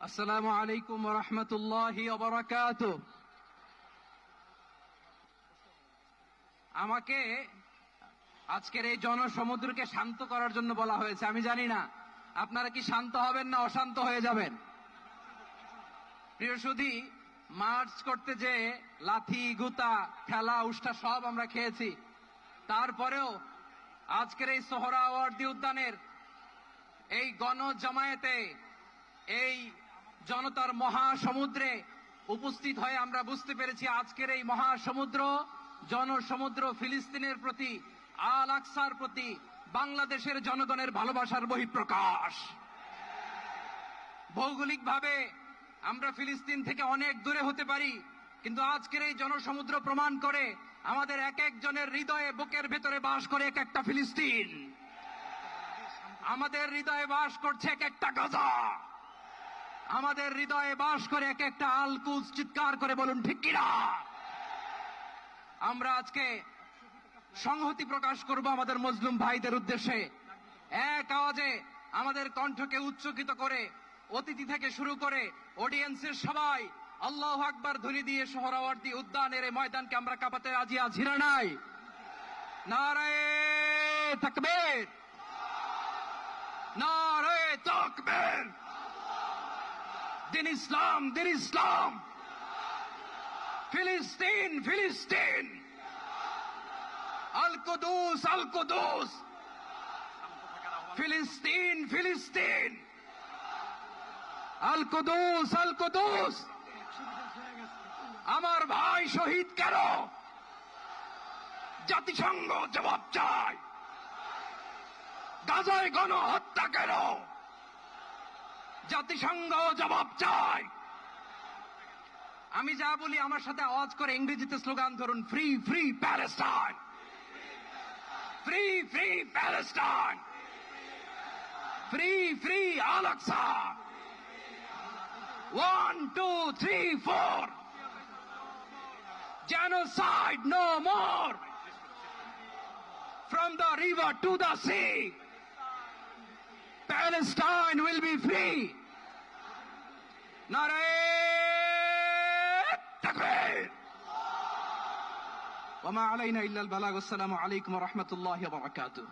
আসসালামু আলাইকুম ওয়া রাহমাতুল্লাহি ওয়া বারাকাতুহু। আমাকে আজকের এই জনসমুদ্রকে শান্ত করার জন্য বলা হয়েছে। আমি জানি না আপনারা কি শান্ত হবেন না অশান্ত হয়ে যাবেন। প্রিয় সুধী, মার্চ করতে যে লাথি গুতা ঠেলা উষ্টা সব আমরা খেয়েছি, তারপরেও আজকের এই সোহরাওয়ার্দী উদ্যানের এই গণজামায়াতে এই জনতার মহাসমুদ্রে উপস্থিত হয়ে আমরা বুঝতে পেরেছি আজকের এই মহাসমুদ্র জনসমুদ্র ফিলিস্তিনের প্রতি, আল আকসার প্রতি বাংলাদেশের জনগণের ভালোবাসার বহিঃপ্রকাশ। ভৌগোলিকভাবে আমরা ফিলিস্তিন থেকে অনেক দূরে হতে পারি, কিন্তু আজকের এই জনসমুদ্র প্রমাণ করে আমাদের এক একজনের হৃদয়ে বুকের ভেতরে বাস করে এক একটা ফিলিস্তিন। আমাদের হৃদয়ে বাস করছে এক একটা গাজা, আমাদের হৃদয়ে বাস করে এক একটা আল কুদস। চিৎকার করে বলুন ঠিক কিনা। আমরা আজকে সংহতি প্রকাশ করব আমাদের মজলুম ভাইদের উদ্দেশ্যে। এক আওয়াজে আমাদের কণ্ঠকে উচ্চকিত করে অতিথি থেকে শুরু করে অডিয়েন্সের সবাই আল্লাহু আকবার ধ্বনি দিয়ে সোহরাওয়ার্দী উদ্যানের এই ময়দানকে আমরা কাঁপাতে রাজি আছি না নাই? নারায়ে তাকবীর, নারায়ে তাকবীর। দিন ইসলাম, দিন ইসলাম। ফিলিস্তিন, ফিলিস্তিন। আল কুদুস, আল কুদুস। ফিলিস্তিন, ফিলিস্তিন। আল কুদুস, আল কুদুস। আমার ভাই শহীদ কেন? জাতিসংঘ জবাব চায়। গাজায় গণহত্যা কেন? জাতিসংঘ জবাব চায়। আমি যা বলি আমার সাথে আওয়াজ করে ইংরেজিতে স্লোগান ধরুন, free free Palestine, free free Palestine, free free Al Aqsa. 1 2 3 4, genocide no more. From the river to the sea, Palestine will be free. Narayeh Takbir. Wa ma alayna illa al-balagh. Assalamu alaykum wa rahmatullahi wa barakatuh.